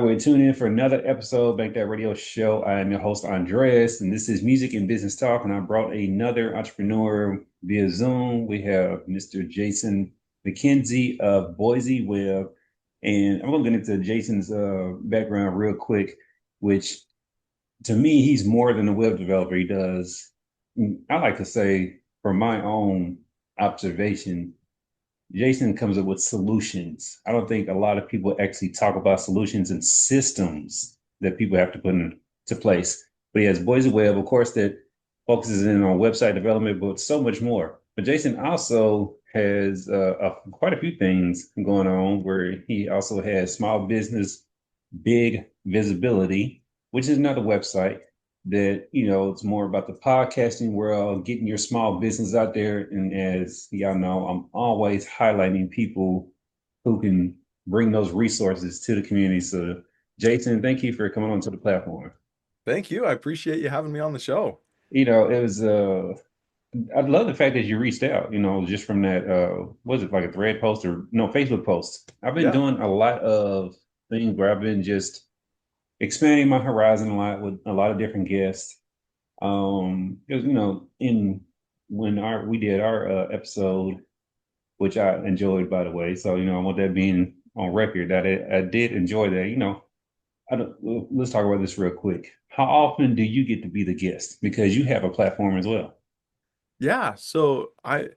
We tune in for another episode of Bank That Radio Show. I am your host, Andres, and this is Music and Business Talk. And I brought another entrepreneur via Zoom. We have Mr. Jason McKenzie of Boise Web. And I'm going to get into Jason's background real quick, which to me, he's more than a web developer. He does, I like to say, from my own observation, Jason comes up with solutions. I don't think a lot of people actually talk about solutions and systems that people have to put into place. But he has Boise Web, of course, that focuses in on website development, but so much more. But Jason also has quite a few things going on where he also has small business, big visibility, which is another website that it's more about the podcasting world, getting your small business out there. And as y'all know, I'm always highlighting people who can bring those resources to the community. So Jason, thank you for coming onto the platform. Thank you. I appreciate you having me on the show. It was I love the fact that you reached out, just from that was it like a thread post or no Facebook post. I've been Yeah. doing a lot of things where I've been just expanding my horizon a lot with a lot of different guests. Because in when our we did our episode, which I enjoyed, by the way. So I want that being on record that I did enjoy that. I don't, let's talk about this real quick. How often do you get to be the guest? Because you have a platform as well. Yeah. So I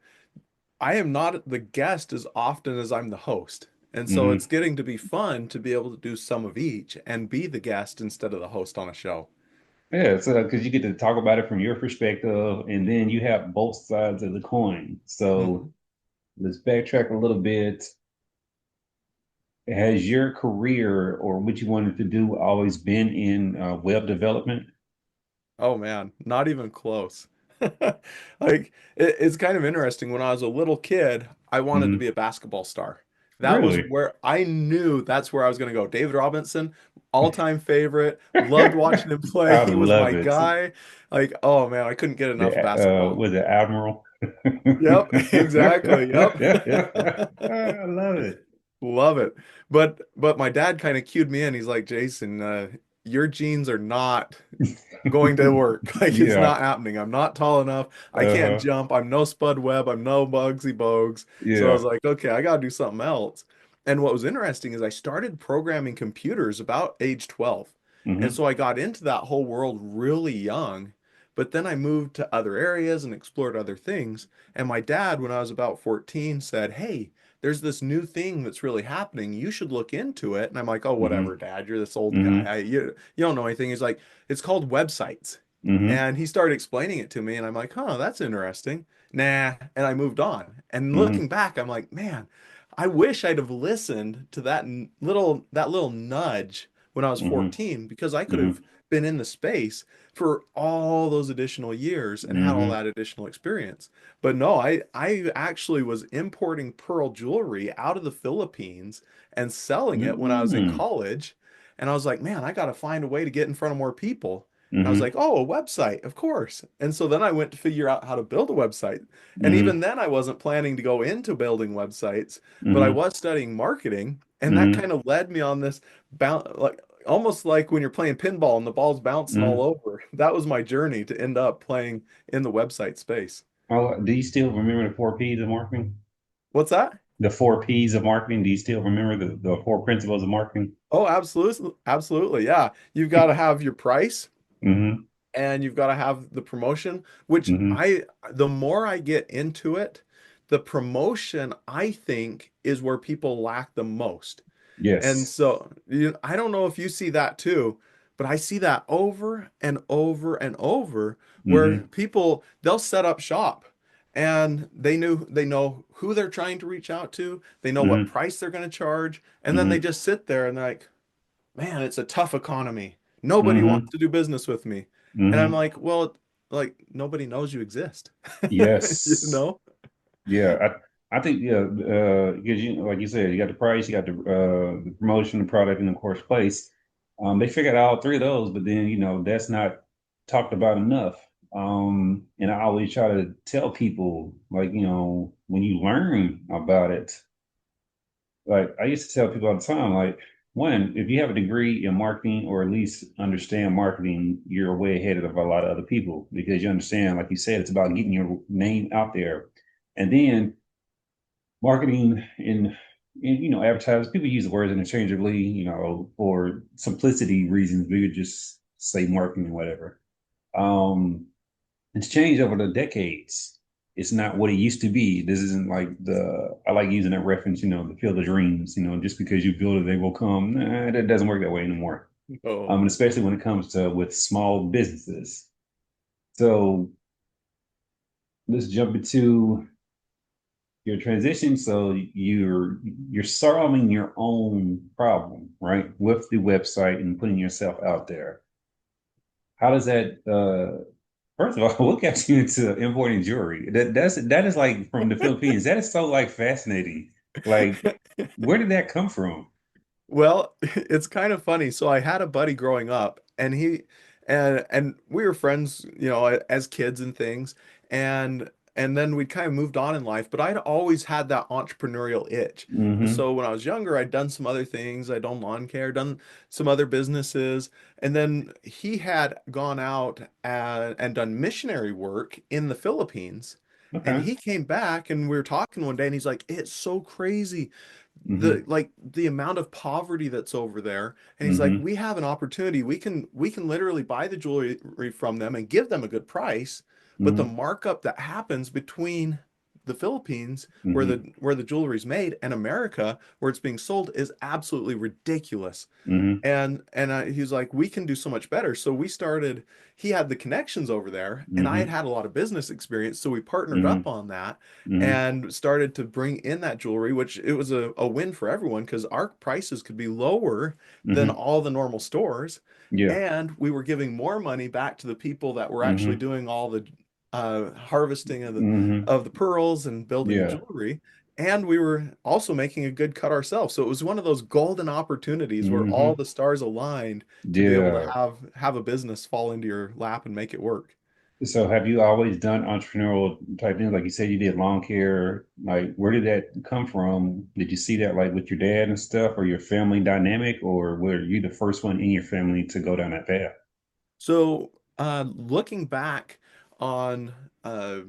am not the guest as often as I'm the host. And so Hmm. it's getting to be fun to be able to do some of each and be the guest instead of the host on a show. Yeah, so because you get to talk about it from your perspective, and then you have both sides of the coin. So Mhm. let's backtrack a little bit. Has your career or what you wanted to do always been in web development? Oh man, not even close. It's kind of interesting. When I was a little kid, I wanted to Hmm. be a basketball star. That was Really? where I knew that's where I was going to go. David Robinson, all-time favorite. Loved watching him play. I He was my love it. guy. Like, oh man, I couldn't get enough of The basketball. was it Admiral? Yep, exactly. Yep. I love it. Love it. But my dad kind of cued me in. He's like, Jason, your genes are not going to work. Like it's Yeah. not happening. I'm not tall enough. I can't Uh-huh. jump. I'm no Spud Webb. I'm no Bugsy Bogues. So I was Yeah. like, okay, I gotta do something else. And what was interesting is I started programming computers about age 12. And Hmm. so I got into that whole world really young. But then I moved to other areas and explored other things. And my dad, when I was about 14, said, hey, there's this new thing that's really happening. You should look into it. And I'm like, oh, Hmm. whatever, Dad. You're this old guy. Hmm. You don't know anything. He's like, it's called websites. Hmm. And he started explaining it to me, and I'm like, huh, that's interesting. Nah. And I moved on. And Hmm. looking back, I'm like, man, I wish I'd have listened to that little nudge when I was Hmm. 14 because I could Hmm. have been in the space for all those additional years and had all Hmm. that additional experience. But no, I actually was importing pearl jewelry out of the Philippines and selling it when I was in Hmm. college. And I was like, man, I got to find a way to get in front of more people. And I was Hmm. like, oh, a website, of course. And so then I went to figure out how to build a website. And even Hmm. then, I wasn't planning to go into building websites, but I Hmm. was studying marketing. And that Hmm. kind of led me on this like almost like when you're playing pinball and the ball's bouncing all Hmm. over. That was my journey to end up playing in the website space. Oh, do you still remember the four P's of marketing? What's that? The four P's of marketing. Do you still remember the four principles of marketing? Oh, absolutely. Absolutely. Yeah. You've got to have your price Hmm. and you've got to have the promotion, which Hmm. the more I get into it, the promotion I think is where people lack the most. And Yes. so I don't know if you see that too, but I see that over and over and over where Hmm. they'll set up shop and they know who they're trying to reach out to, they know what Hmm. price they're going to charge, and then they Hmm. just sit there and they're like, man, it's a tough economy. Nobody wants Hmm. to do business with me. And I'm Hmm. like, well, like nobody knows you exist. You Yes. know? Yeah. I think because like you said, you got the price, you got the promotion, the product, and of course place. They figured out all three of those, but then that's not talked about enough. And I always try to tell people, like, when you learn about it, like I used to tell people all the time, like. one, if you have a degree in marketing or at least understand marketing, you're way ahead of a lot of other people because you understand, like you said, it's about getting your name out there. And then marketing in advertising, people use the words interchangeably, for simplicity reasons. We would just say marketing, whatever. Um, it's changed over the decades. It's not what it used to be. This isn't like I like using that reference, the field of dreams, just because you build it, they will come. Nah, that doesn't work that way anymore. Oh. And especially when it comes to with small businesses. So let's jump into your transition. So you're solving your own problem, right? With the website and putting yourself out there. How does that first of all, what got you into importing jewelry? That is like from the Philippines. That is so like fascinating. Like, where did that come from? Well, it's kind of funny. So I had a buddy growing up, and and we were friends, as kids and things, and then we kind of moved on in life, but I'd always had that entrepreneurial itch. And Mm-hmm. so when I was younger, I'd done some other things. I'd done lawn care, done some other businesses, and then he had gone out and done missionary work in the Philippines. And Okay. he came back and we were talking one day and he's like, "It's so crazy Mm-hmm. the amount of poverty that's over there." And he's like, Mm-hmm. we have an opportunity, we can literally buy the jewelry from them and give them a good price, but the Mm-hmm. markup that happens between the Philippines Mm-hmm. where the jewelry's made and America where it's being sold is absolutely ridiculous. Mm-hmm. And he was like, we can do so much better. So we started. He had the connections over there, and I had Mm-hmm. had a lot of business experience. So we partnered Mm-hmm. up on that Mm-hmm. and started to bring in that jewelry, which it was a win for everyone because our prices could be lower than Mm-hmm. all the normal stores, Yeah. and we were giving more money back to the people that were actually Mm-hmm. doing all the harvesting Mm-hmm. of the pearls and building the Yeah. jewelry. And we were also making a good cut ourselves. So it was one of those golden opportunities where all Mm-hmm. the stars aligned to be able to Yeah. have a business fall into your lap and make it work. So have you always done entrepreneurial type things? Like you said, you did lawn care. Like, where did that come from? Did you see that like with your dad and stuff, or your family dynamic, or were you the first one in your family to go down that path? So looking back on uh,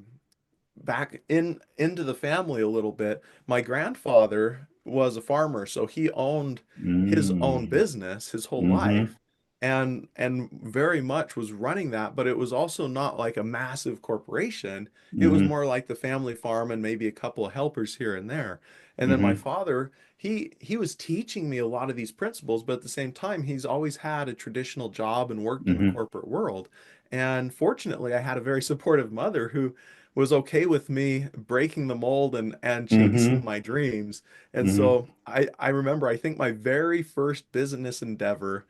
back into the family a little bit, my grandfather was a farmer, so he owned his own Mm. business his whole Mm-hmm. life and very much was running that, but it was also not like a massive corporation. It was Mm-hmm. more like the family farm and maybe a couple of helpers here and there. And then my Mm-hmm. father, he was teaching me a lot of these principles, but at the same time, he's always had a traditional job and worked in the Mm-hmm. corporate world. And fortunately, I had a very supportive mother who was okay with me breaking the mold and chasing Mm-hmm. my dreams. And Mm-hmm. so I remember, I think my very first business endeavor,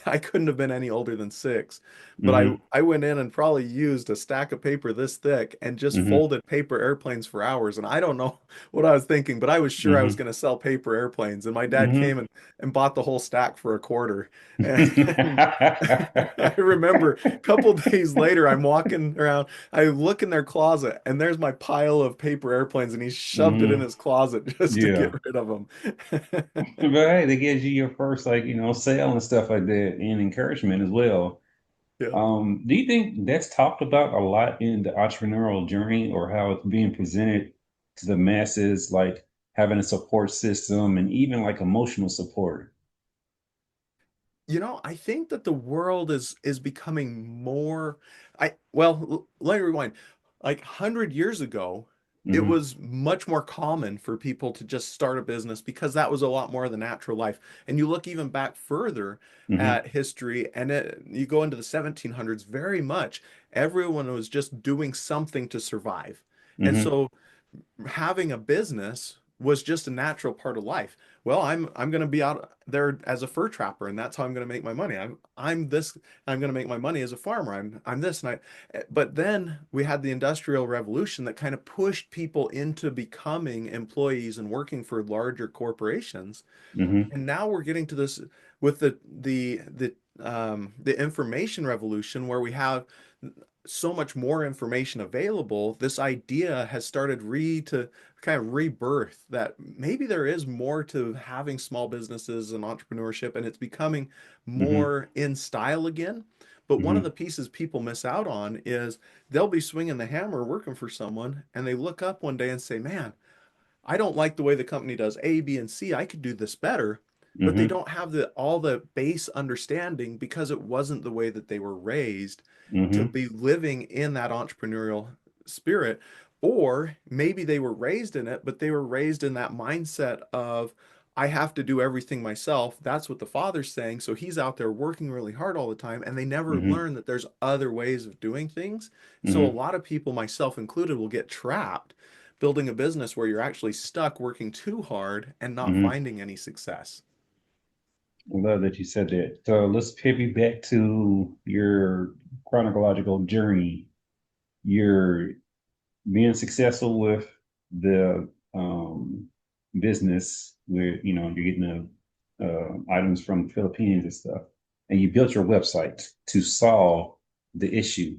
I couldn't have been any older than 6, but Mm-hmm. I went in and probably used a stack of paper this thick and just Mm-hmm. folded paper airplanes for hours. And I don't know what I was thinking, but I was sure I was Mm-hmm. going to sell paper airplanes. And my dad came Mm-hmm. and bought the whole stack for a quarter. And I remember a couple days later, I'm walking around. I look in their closet and there's my pile of paper airplanes and he shoved it in Mm-hmm. his closet just to get Yeah. rid of them. But hey, they gives you your first like, sale and stuff like that and encouragement as well. Yeah. Do you think that's talked about a lot in the entrepreneurial journey or how it's being presented to the masses, like having a support system and even like emotional support? I think that the world is becoming more. I well, let me rewind. Like 100 years ago, it Mm-hmm. was much more common for people to just start a business because that was a lot more of the natural life. And you look even back further Mm-hmm. at history, and you go into the 1700s, very much everyone was just doing something to survive. And Mm-hmm. so having a business was just a natural part of life. Well, I'm going to be out there as a fur trapper, and that's how I'm going to make my money. I'm this. I'm going to make my money as a farmer. I'm this, and But then we had the Industrial Revolution that kind of pushed people into becoming employees and working for larger corporations. Mm-hmm. And now we're getting to this with the information revolution where we have so much more information available, this idea has started to kind of rebirth that maybe there is more to having small businesses and entrepreneurship, and it's becoming Mm-hmm. more in style again. But one of Mm-hmm. the pieces people miss out on is they'll be swinging the hammer working for someone, and they look up one day and say, "Man, I don't like the way the company does A, B, and C. I could do this better." But they Mm-hmm. don't have the all the base understanding because it wasn't the way that they were raised to Mm-hmm. be living in that entrepreneurial spirit. Or maybe they were raised in it, but they were raised in that mindset of, I have to do everything myself. That's what the father's saying. So he's out there working really hard all the time, and they never Mm-hmm. learn that there's other ways of doing things. So a Mm-hmm. lot of people, myself included, will get trapped building a business where you're actually stuck working too hard and not Mm-hmm. finding any success. I love that you said that. So let's pivot back to your chronological journey. You're being successful with the business where you're getting the items from the Philippines and stuff, and you built your website to solve the issue.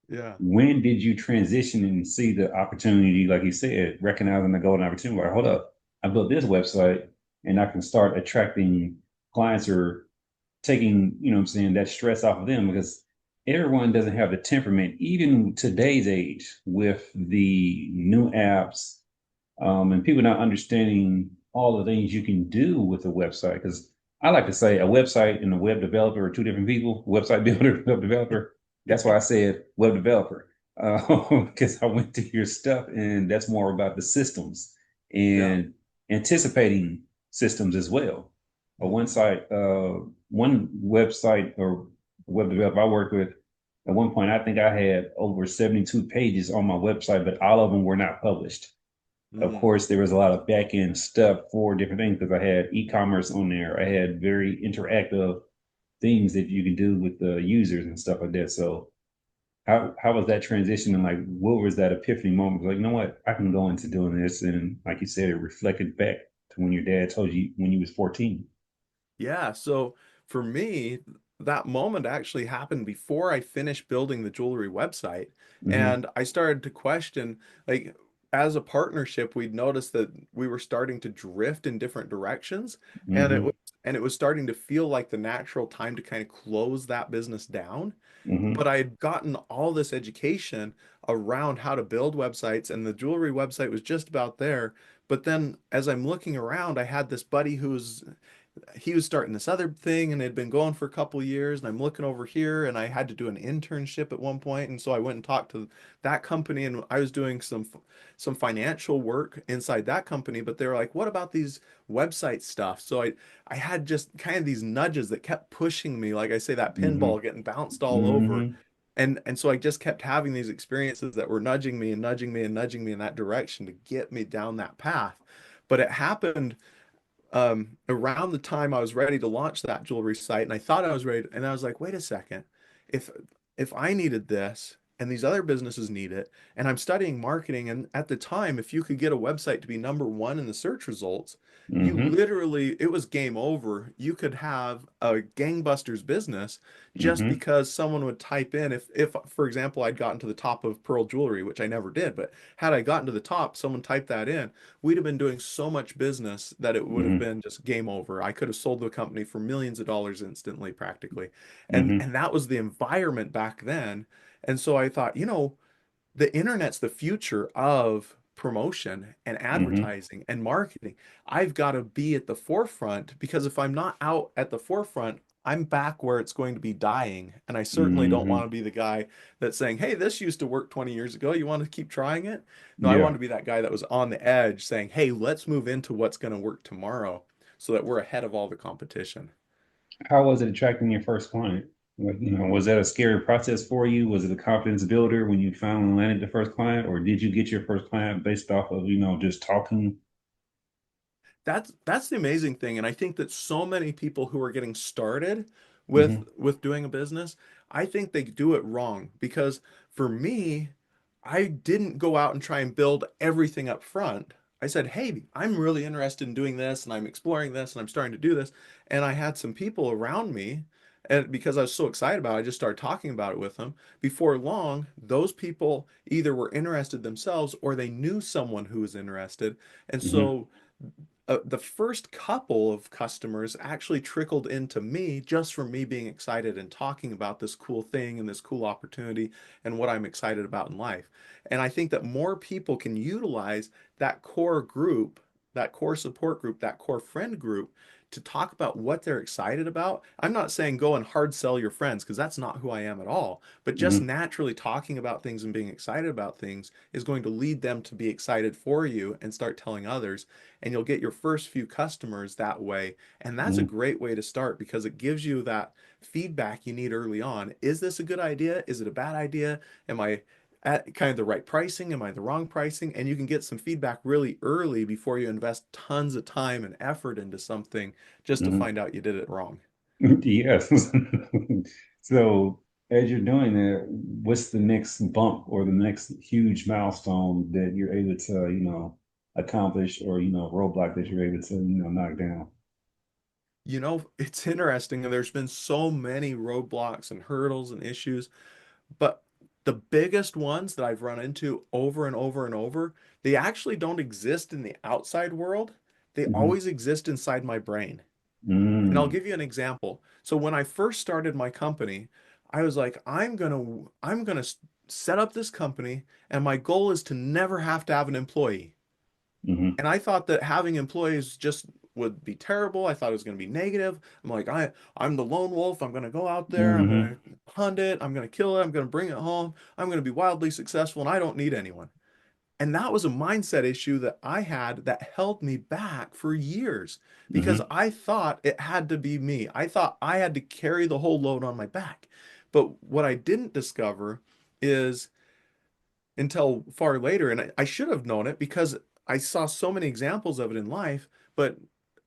Yeah. When did you transition and see the opportunity, like you said, recognizing the golden opportunity? Like, hold up, I built this website and I can start attracting clients or taking, what I'm saying, that stress off of them because everyone doesn't have the temperament, even today's age, with the new apps and people not understanding all the things you can do with a website. Because I like to say a website and a web developer are two different people. Website builder, web developer. That's why I said web developer because I went through your stuff, and that's more about the systems Yeah. and anticipating systems as well. Hmm. One website or web developer I worked with. At one point, I think I had over 72 pages on my website, but all of them were not published. Of Mm. course, there was a lot of back end stuff for different things because I had e-commerce on there. I had very interactive things that you can do with the users and stuff like that. So how was that transition and like what was that epiphany moment? Like, you know what? I can go into doing this. And like you said, it reflected back to when your dad told you when you was 14. Yeah, so for me, that moment actually happened before I finished building the jewelry website. Mm-hmm. And I started to question, like, as a partnership, we'd noticed that we were starting to drift in different directions, and Mm-hmm. it was starting to feel like the natural time to kind of close that business down. Mm-hmm. But I had gotten all this education around how to build websites, and the jewelry website was just about there. But then as I'm looking around, I had this buddy who's he was starting this other thing and it had been going for a couple years, and I'm looking over here and I had to do an internship at one point, and so I went and talked to that company, and I was doing some financial work inside that company, but they were like, what about these website stuff? So I had just kind of these nudges that kept pushing me, like I say, that Mm-hmm. pinball getting bounced all over. Mm-hmm. And so I just kept having these experiences that were nudging me and nudging me and nudging me in that direction to get me down that path. But it happened around the time I was ready to launch that jewelry site, and I thought I was ready, and I was like, wait a second, if if I needed this and these other businesses need it, and I'm studying marketing, and at the time, if you could get a website to be #1 in the search results, you Mm-hmm. literally, it was game over. You could have a gangbusters business just Mm-hmm. because someone would type in, if for example, I'd gotten to the top of Pearl Jewelry, which I never did, but had I gotten to the top, someone typed that in, we'd have been doing so much business that it would have Mm-hmm. been just game over. I could have sold the company for millions of dollars instantly, practically. Mm-hmm. And that was the environment back then. And so I thought, the internet's the future of promotion and Mm-hmm. advertising and marketing. I've got to be at the forefront, because if I'm not out at the forefront, I'm back where it's going to be dying. And I certainly don't want Mm-hmm. to be the guy that's saying, hey, this used to work 20 years ago. You want to keep trying it? No, I want Yeah. to be that guy that was on the edge saying, hey, let's move into what's going to work tomorrow so that we're ahead of all the competition. How was it attracting your first client? Like, was that a scary process for you? Was it a confidence builder when you finally landed the first client, or did you get your first client based off of, just talking? That's the amazing thing, and I think that so many people who are getting started Mm-hmm. with doing a business, I think they do it wrong, because for me, I didn't go out and try and build everything up front. I said, "Hey, I'm really interested in doing this, and I'm exploring this, and I'm starting to do this." And I had some people around me, And because I was so excited about it, I just started talking about it with them. Before long, those people either were interested themselves or they knew someone who was interested. And Hmm. so the first couple of customers actually trickled into me just from me being excited and talking about this cool thing and this cool opportunity and what I'm excited about in life. And I think that more people can utilize that core group, that core support group, that core friend group to talk about what they're excited about. I'm not saying go and hard sell your friends because that's not who I am at all, but just Hmm. naturally talking about things and being excited about things is going to lead them to be excited for you and start telling others, and you'll get your first few customers that way. And that's a Hmm. great way to start because it gives you that feedback you need early on. Is this a good idea? Is it a bad idea? Am I at kind of the right pricing? Am I the wrong pricing? And you can get some feedback really early before you invest tons of time and effort into something just to Hmm. find out you did it wrong. Yes. So as you're doing that, what's the next bump or the next huge milestone that you're able to, accomplish or, roadblock that you're able to, knock down? You know, it's interesting, and there's been so many roadblocks and hurdles and issues. But the biggest ones that I've run into over and over and over, they actually don't exist in the outside world. They Hmm. always exist inside my brain. And I'll Mm. give you an example. So when I first started my company, I was like, I'm gonna set up this company, and my goal is to never have to have an employee. Hmm. And I thought that having employees just would be terrible. I thought it was going to be negative. I'm like, I'm the lone wolf. I'm going to go out there. I'm Hmm. going to hunt it. I'm going to kill it. I'm going to bring it home. I'm going to be wildly successful, and I don't need anyone. And that was a mindset issue that I had that held me back for years because Hmm. I thought it had to be me. I thought I had to carry the whole load on my back. But what I didn't discover is until far later. And I should have known it because I saw so many examples of it in life, but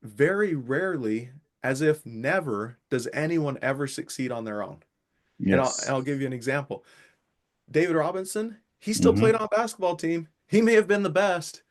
very rarely, as if never, does anyone ever succeed on their own. And Yes. I'll give you an example. David Robinson, he still played Hmm. on a basketball team. He may have been the best,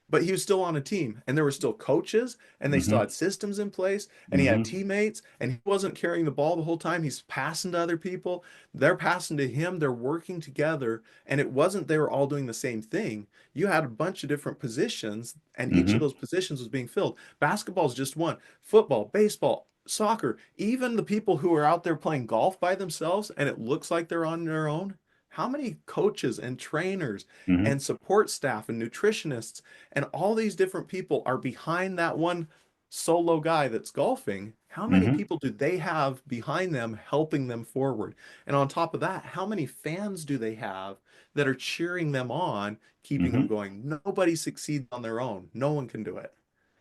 but he was still on a team and there were still coaches and they still Hmm. had systems in place and he had Hmm. teammates and he wasn't carrying the ball the whole time. He's passing to other people. They're passing to him. They're working together. And it wasn't they were all doing the same thing. You had a bunch of different positions and each of Hmm. those positions was being filled. Basketball is just one. Football, baseball, soccer, even the people who are out there playing golf by themselves and it looks like they're on their own. How many coaches and trainers Hmm. and support staff and nutritionists and all these different people are behind that one solo guy that's golfing? How many Hmm. people do they have behind them helping them forward? And on top of that, how many fans do they have that are cheering them on, keeping them Hmm. going? Nobody succeeds on their own. No one can do it.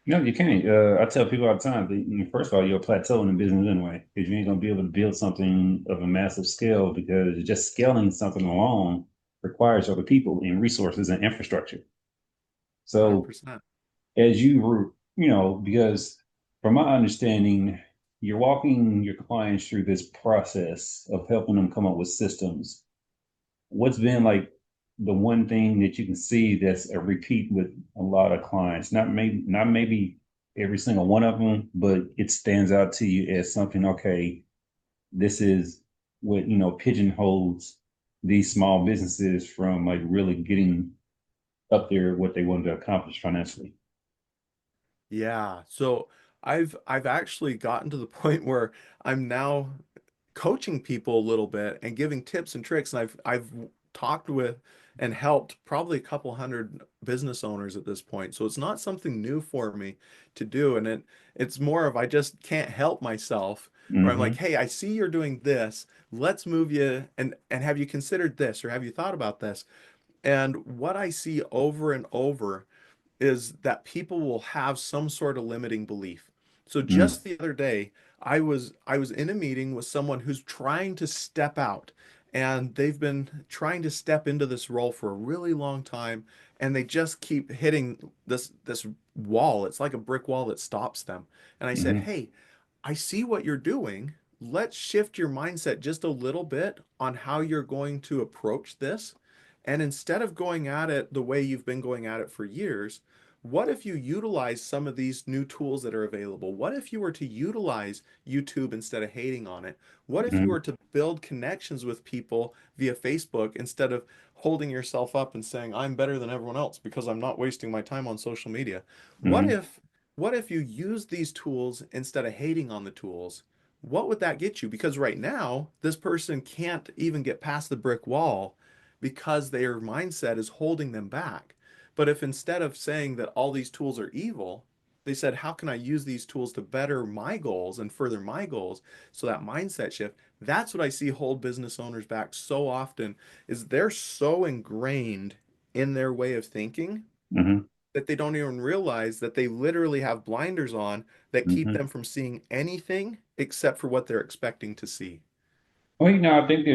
No, you can't. I tell people all the time, that, first of all, you're plateauing in business anyway, because you ain't gonna be able to build something of a massive scale because just scaling something alone requires other people and resources and infrastructure. So 100%. as you were, because from my understanding, you're walking your clients through this process of helping them come up with systems. What's been like the one thing that you can see that's a repeat with a lot of clients? Not maybe every single one of them, but it stands out to you as something, okay, this is what, pigeonholes these small businesses from like really getting up there what they wanted to accomplish financially. Yeah. So I've actually gotten to the point where I'm now coaching people a little bit and giving tips and tricks. And I've talked with and helped probably a couple hundred business owners at this point. So it's not something new for me to do. And it's more of I just can't help myself where I'm like, Hmm. hey, I see you're doing this. Let's move you and have you considered this or have you thought about this? And what I see over and over is that people will have some sort of limiting belief. So Mm. just the other day, I was in a meeting with someone who's trying to step out and they've been trying to step into this role for a really long time and they just keep hitting this wall. It's like a brick wall that stops them. And I said, Hmm. "Hey, I see what you're doing. Let's shift your mindset just a little bit on how you're going to approach this. And instead of going at it the way you've been going at it for years, What if you utilize some of these new tools that are available? What if you were to utilize YouTube instead of hating on it? What if you Mm-hmm. were to build connections with people via Facebook instead of holding yourself up and saying, I'm better than everyone else because I'm not wasting my time on social media? What Mm-hmm. if what if you use these tools instead of hating on the tools? What would that get you? Because right now, this person can't even get past the brick wall because their mindset is holding them back. But if instead of saying that all these tools are evil, they said, how can I use these tools to better my goals and further my goals? So that mindset shift, that's what I see hold business owners back so often is they're so ingrained in their way of thinking Mm-hmm. that they don't even realize that they literally have blinders on that keep Mm-hmm. them from seeing anything except for what they're expecting to see. Well, I think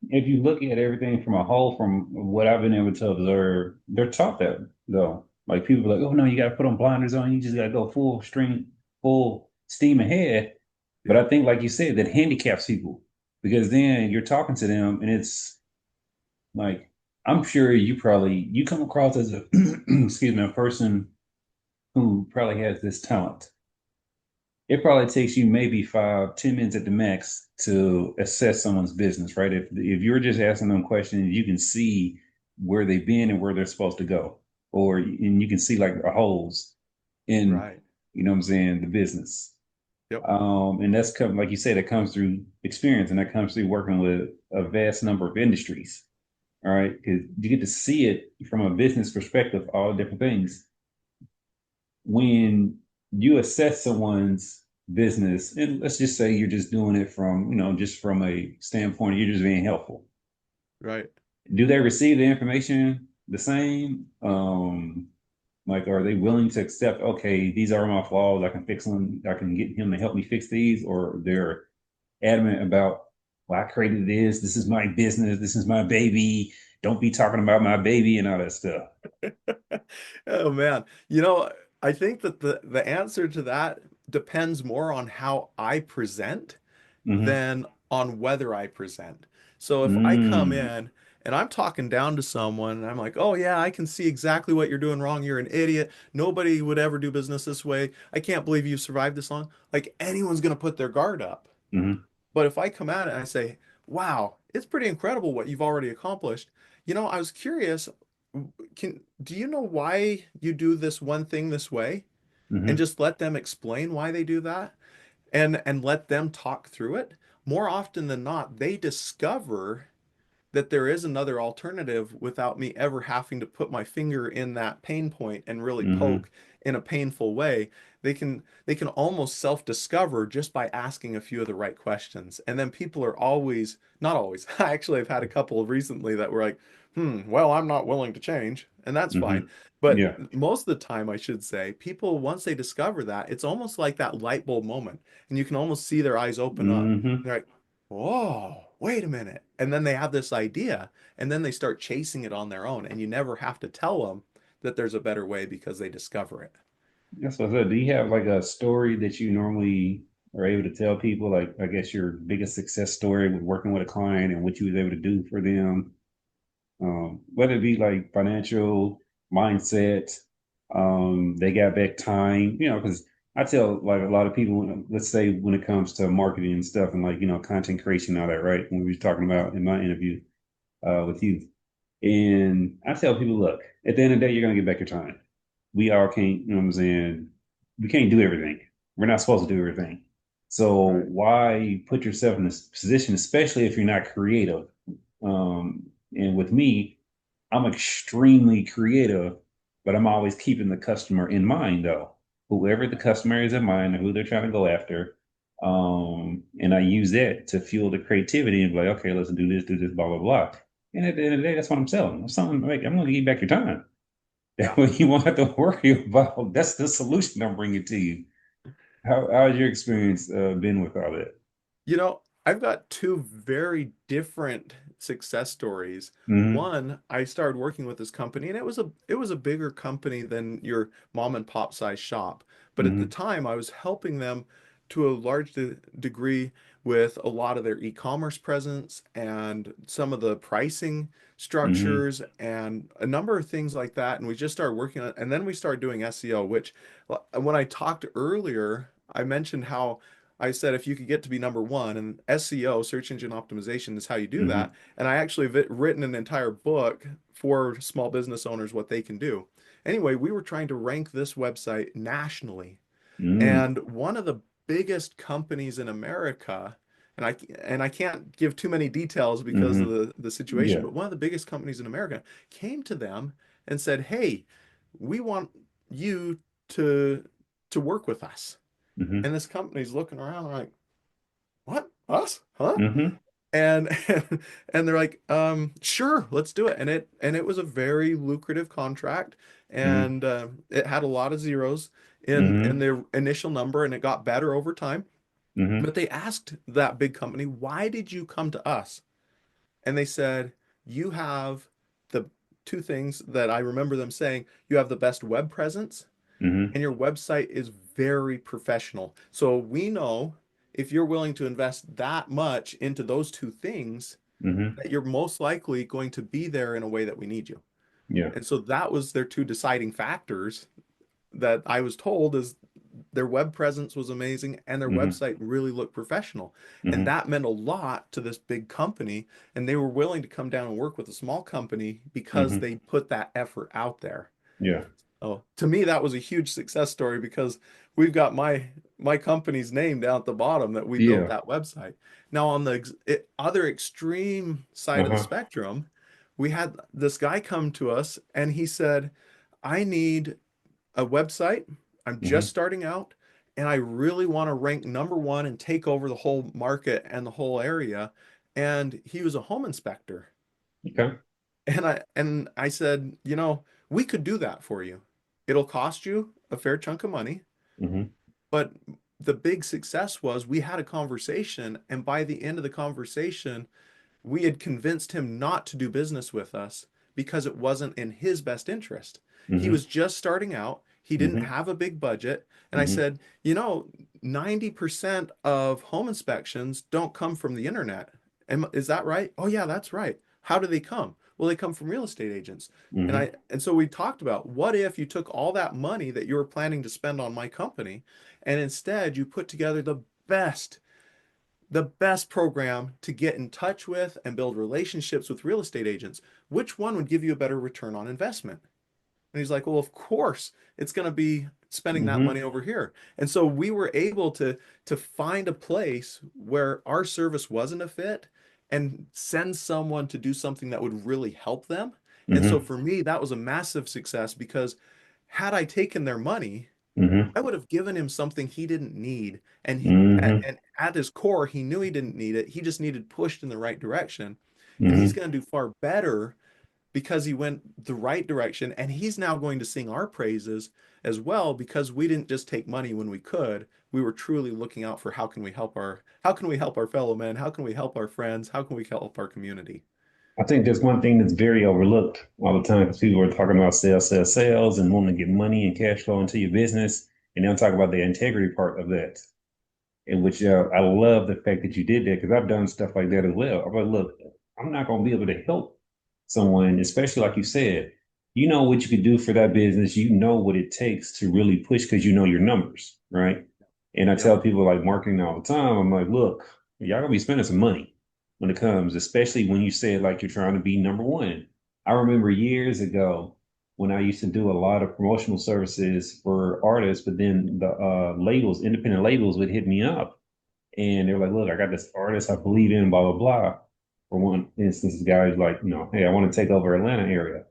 if you look at everything from a whole, from what I've been able to observe, they're taught that though. Like people are like, oh no, you got to put on blinders on. You just got to go full steam ahead. But Yep. I think, like you said, that handicaps people because then you're talking to them, and it's like I'm sure you come across as a excuse me, a person who probably has this talent. It probably takes you maybe 5, 10 minutes at the max to assess someone's business, right? If you're just asking them questions, you can see where they've been and where they're supposed to go, and you can see like the holes in, Right. what I'm saying, the business. Yep. And that's come, like you said, that comes through experience, and that comes through working with a vast number of industries. All right, because you get to see it from a business perspective, all different things when you assess someone's business, and let's just say you're just doing it from, just from a standpoint, you're just being helpful. Right. Do they receive the information the same? Like, are they willing to accept, okay, these are my flaws, I can fix them, I can get him to help me fix these, or they're adamant about, well, I created this is my business, this is my baby, don't be talking about my baby and all that stuff. Oh man. I think that the answer to that depends more on how I present Mm-hmm. than on whether I present. So if I come Mm-hmm. in and I'm talking down to someone and I'm like, "Oh yeah, I can see exactly what you're doing wrong. You're an idiot. Nobody would ever do business this way. I can't believe you've survived this long." Like anyone's going to put their guard up. Mm-hmm. But if I come at it and I say, "Wow, it's pretty incredible what you've already accomplished." I was curious, do you know why you do this one thing this way? And Mm-hmm. just let them explain why they do that and let them talk through it. More often than not, they discover that there is another alternative without me ever having to put my finger in that pain point and really Mm-hmm. poke in a painful way. They can almost self-discover just by asking a few of the right questions. And then people are always, not always. I actually have had a couple recently that were like, well, I'm not willing to change, and that's Mm-hmm. fine. But Yeah. most of the time, I should say, people, once they discover that, it's almost like that light bulb moment, and you can almost see their eyes open up. Hmm. They're like, whoa, wait a minute. And then they have this idea, and then they start chasing it on their own, and you never have to tell them that there's a better way because they discover it. That's what I said. Do you have like a story that you normally are able to tell people? Like, I guess your biggest success story with working with a client and what you was able to do for them, whether it be like financial mindset, they got back time, because I tell like a lot of people, let's say when it comes to marketing and stuff and like, content creation and all that, right? When we were talking about in my interview with you. And I tell people, look, at the end of the day, you're gonna get back your time. We all can't, you know what I'm saying? We can't do everything. We're not supposed to do everything. So Right. why put yourself in this position, especially if you're not creative? And with me, I'm extremely creative, but I'm always keeping the customer in mind, though. Whoever the Right. customer is in mind or who they're trying to go after. And I use that to fuel the creativity and be like, okay, let's do this, blah, blah, blah. And at the end of the day, that's what I'm selling. I'm selling, like, I'm going to give back your time. That Yeah. way you won't have to worry about that's the solution I'm bringing to you. How's your experience been with all that? I've got two very different success stories. Mm-hmm. One, I started working with this company and it was a bigger company than your mom and pop size shop. But at the Mm-hmm. time I was helping them to a large degree with a lot of their e-commerce presence and some of the pricing Mm-hmm. structures and a number of things like that. And we just started working on it. And then we started doing SEO, which when I talked earlier, I mentioned how I said if you could get to be number one, and SEO, search engine optimization, is how you do Mm-hmm. that. And I actually written an entire book for small business owners what they can do. Anyway, we were trying to rank this website nationally. Mm-hmm. And one of the biggest companies in America, and I can't give too many details because of Mm-hmm. the situation, Yeah. but one of the biggest companies in America came to them and said, "Hey, we want you to work with us." Mm-hmm. And this company's looking around like, "What? Us? Huh?" Mm-hmm. And and they're like, sure, let's do it. And it was a very lucrative contract, Mm-hmm. and it had a lot of zeros in Mm-hmm. their initial number, and it got better over time. Mm-hmm. But they asked that big company, why did you come to us? And they said, you have the two things that I remember them saying, you have the best web presence, Mm-hmm. and your website is very professional. So we know if you're willing to invest that much into those two things, Mm-hmm. that you're most likely going to be there in a way that we need you. Yeah. And so that was their two deciding factors that I was told is their web presence was amazing and their Mm-hmm. website really looked professional. And Mm-hmm. that meant a lot to this big company. And they were willing to come down and work with a small company because Mm-hmm. they put that effort out there. Yeah. Oh, to me, that was a huge success story because we've got my company's name down at the bottom that we built Yeah. that website. Now, on the other extreme side of the Uh-huh. spectrum, we had this guy come to us and he said, I need a website. I'm just Mm-hmm. starting out and I really want to rank number one and take over the whole market and the whole area. And he was a home inspector. Okay. And I said, we could do that for you. It'll cost you a fair chunk of money, Mm-hmm. but the big success was we had a conversation, and by the end of the conversation, we had convinced him not to do business with us because it wasn't in his best interest. He Mm-hmm. was just starting out. He didn't Mm-hmm. have a big budget. And I Mm-hmm. said, 90% of home inspections don't come from the internet. Is that right? Oh, yeah, that's right. How do they come? Well, they come from real estate agents. Mm-hmm. And so we talked about what if you took all that money that you were planning to spend on my company and instead you put together best the best program to get in touch with and build relationships with real estate agents. Which one would give you a better return on investment? And he's like, well, of course, it's going to be spending that Mm-hmm. money over here. And so we were able to find a place where our service wasn't a fit and send someone to do something that would really help them. And so Mm-hmm. for me, that was a massive success because had I taken their money, Mm-hmm. I would have given him something he didn't need. Mm-hmm. And at his core, he knew he didn't need it. He just needed pushed in the right direction. And he's Mm-hmm. going to do far better because he went the right direction. And he's now going to sing our praises as well because we didn't just take money when we could. We were truly looking out for how can we help our fellow men? How can we help our friends? How can we help our community? I think there's one thing that's very overlooked all the time because people are talking about sales, sales, sales, and wanting to get money and cash flow into your business, and they don't talk about the integrity part of that. In which I love the fact that you did that because I've done stuff like that as well. I'm like, look, I'm not going to be able to help someone, especially like you said. You know what you could do for that business. You know what it takes to really push because you know your numbers, right? And I Yep. tell people like marketing all the time, I'm like, look, y'all gonna be spending some money when it comes, especially when you say like you're trying to be number one. I remember years ago when I used to do a lot of promotional services for artists, but then the labels, independent labels would hit me up and they're like, look, I got this artist I believe in, blah, blah, blah. For one instance, this guy's like, hey, I want to take over Atlanta area.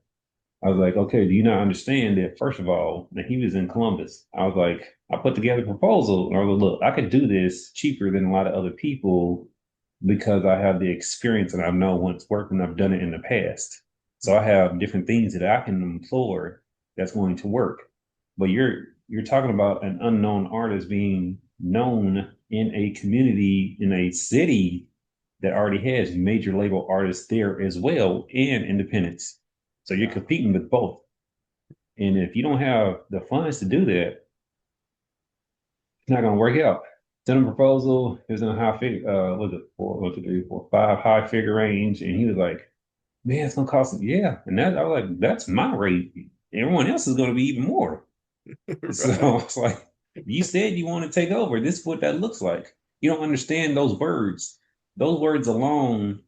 I was like, okay, do you not understand that, first of all, that he was in Columbus? I was like, I put together a proposal. And I was like, look, I could do this cheaper than a lot of other people because I have the experience and I know what's working. I've done it in the past. So I have different things that I can employ that's going to work. But you're talking about an unknown artist being known in a community, in a city that already has major label artists there as well and independents. So you're Yeah. competing with both. And if you don't have the funds to do that, it's not going to work out. sent him a proposal. It was in a high figure, was it four, one, two, three, four, five high figure range. And he was like, man, it's gonna cost, yeah. And that, I was like, that's my rate. Everyone else is gonna be even more. So I Right. was like, you said you want to take over. This is what that looks like. You don't understand those words. Those words alone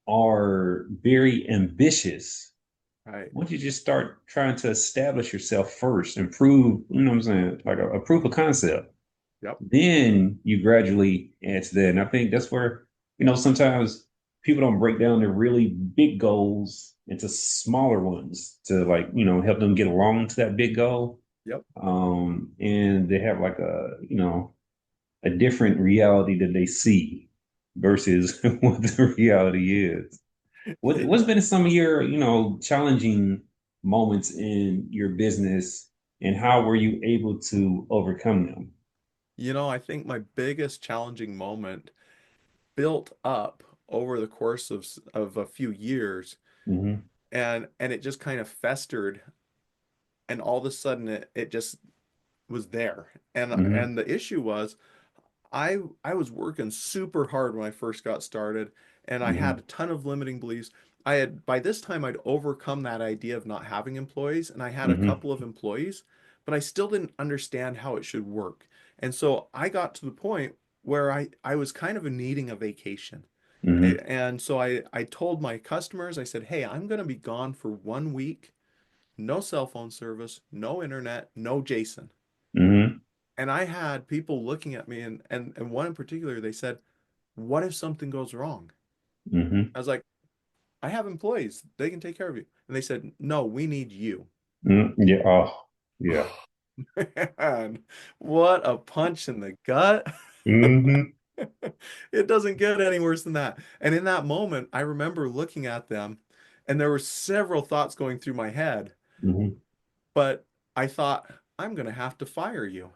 are very ambitious. Right. Why don't you just start trying to establish yourself first and prove, you know what I'm saying, like a proof of concept. Yep. Then you gradually add to that. And I think that's where, sometimes people don't break down their really big goals into smaller ones to like, help them get along to that big goal. Yep. And they have like a different reality that they see versus what the reality is. What's Yeah. been some of your, challenging moments in your business and how were you able to overcome them? I think my biggest challenging moment built up over the course of a few years, Hmm. and it just kind of festered, and all of a sudden it just was there. Hmm. And the issue was I was working super hard when I first got started, and I had Hmm. a ton of limiting beliefs. I had by this time I'd overcome that idea of not having employees, and I had a Hmm. couple of employees, but I still didn't understand how it should work. And so I got to the point where I was kind of needing a vacation. Hmm. And so I told my customers, I said, "Hey, I'm going to be gone for 1 week. No cell phone service, no internet, no Jason." Hmm. And I had people looking at me, and one in particular, they said, "What if something goes wrong?" Hmm. I was like, "I have employees. They can take care of you." And they said, "No, we need you." Hmm. Yeah. Oh, yeah. Man, what a punch in the gut. Hmm. It doesn't get any worse than that. And in that moment, I remember looking at them, and there were several thoughts going through my head, Hmm. but I thought, "I'm going to have to fire you."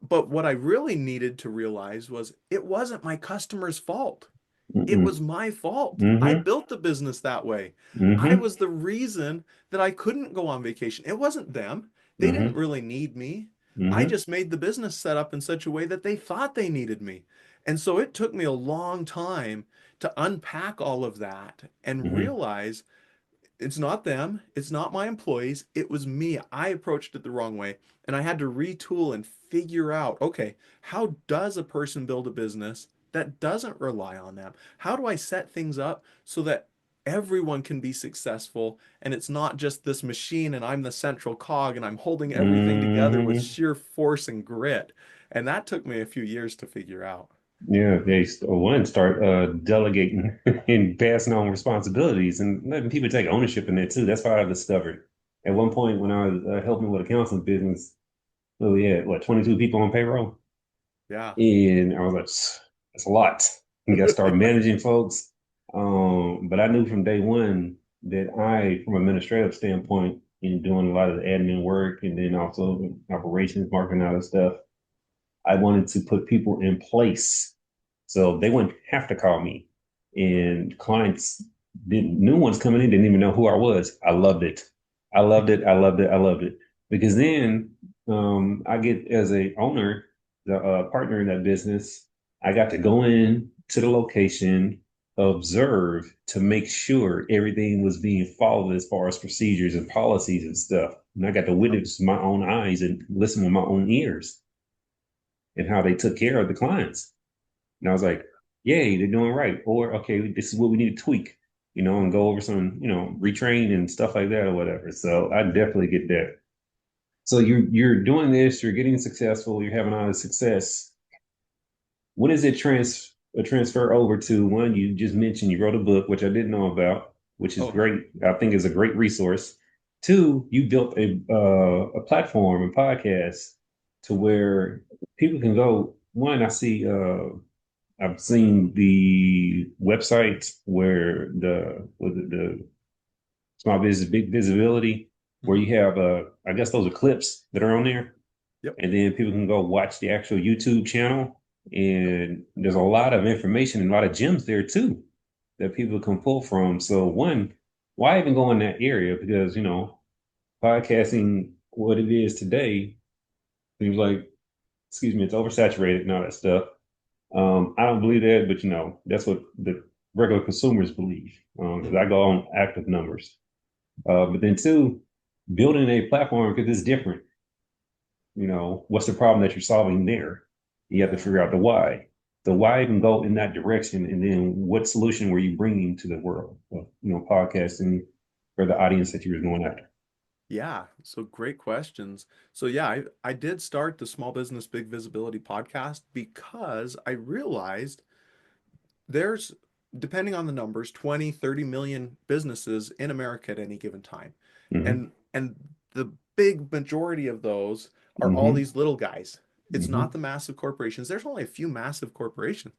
But what I really needed to realize was it wasn't my customer's fault. It Hmm. was my fault. I Hmm. built the business that way. I Hmm. was the reason that I couldn't go on vacation. It wasn't them. They didn't Hmm. really need me. I Hmm. just made the business set up in such a way that they thought they needed me. And so it took me a long time to unpack all of that and Hmm. realize it's not them, it's not my employees, it was me. I approached it the wrong way, and I had to retool and figure out, okay, how does a person build a business that doesn't rely on them? How do I set things up so that everyone can be successful and it's not just this machine and I'm the central cog and I'm holding everything together with Hmm. sheer force and grit? And that took me a few years to figure out. Yeah, one start delegating and passing on responsibilities and letting people take ownership in that too. That's what I discovered. At one point when I was helping with a counseling business, we had what 22 people on payroll, Yeah. and I was like, that's a lot. You got to start managing folks. But I knew from day one that from an administrative standpoint, in doing a lot of the admin work and then also operations, marketing, all that stuff, I wanted to put people in place so they wouldn't have to call me. And clients didn't, new ones coming in didn't even know who I was. I loved it. I loved it. I loved it. I loved it. Because then I get as a owner, the partner in that business, I got to go in to the location, observe to make sure everything was being followed as far as procedures and policies and stuff. And I got to witness with my own eyes and listen with my own ears and how they took care of the clients. And I was like, yay, they're doing right. Or, okay, this is what we need to tweak, and go over some, retrain and stuff like that or whatever. So I definitely get that. So you're doing this, you're getting successful, you're having all the success. When is it transfer over to one? You just mentioned you wrote a book, which I didn't know about, which is Oh, no. great. I think is a great resource. Two, you built a platform and podcast to where people can go. One, I've seen the websites where the small business big visibility, where Mhm. you have I guess those are clips that are on there, Yep. and then people can go watch the actual YouTube channel. Yep. And there's a lot of information and a lot of gems there too that people can pull from. So one, why even go in that area? Because podcasting, what it is today, seems like excuse me, it's oversaturated and all that stuff. I don't believe that, but that's what the regular consumers believe. Because I go on active numbers. But then two, building a platform because it's different. What's the problem that you're solving there? You have to Yeah. figure out the why. The why can go in that direction, and then what solution were you bringing to the world? Podcasting for the audience that you were going after. Yeah, so great questions. So yeah, I did start the Small Business Big Visibility podcast because I realized there's, depending on the numbers, 20, 30 million businesses in America at any given time. Mm-hmm. And the big majority of those are all Mm-hmm. these little guys. It's Mm-hmm. not the massive corporations. There's only a few massive corporations.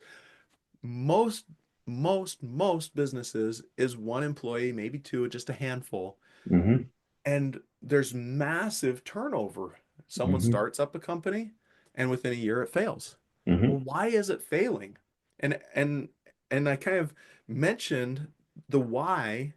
Most most businesses is one employee, maybe two, just a handful, Mm-hmm. and there's massive turnover. Someone Mm-hmm. starts up a company and within a year it fails. Mm-hmm. Well, why is it failing? And and and I kind of mentioned the why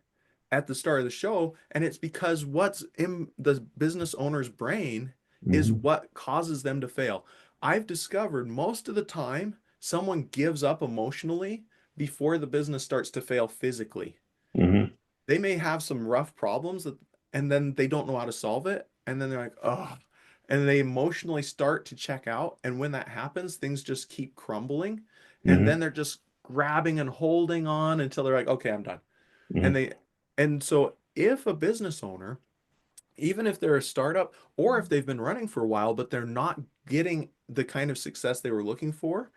at the start of the show, and it's because what's in the business owner's brain is Mm-hmm. what causes them to fail. I've discovered most of the time someone gives up emotionally before the business starts to fail physically. Mm-hmm. They may have some rough problems that, and then they don't know how to solve it. And then they're like, oh, and they emotionally start to check out. And when that happens, things just keep crumbling. And Mm-hmm. then they're just grabbing and holding on until they're like, okay, I'm done. And Mm-hmm. they, and so if a business owner, even if they're a startup or if they've been running for a while, but they're not getting the kind of success they were looking for,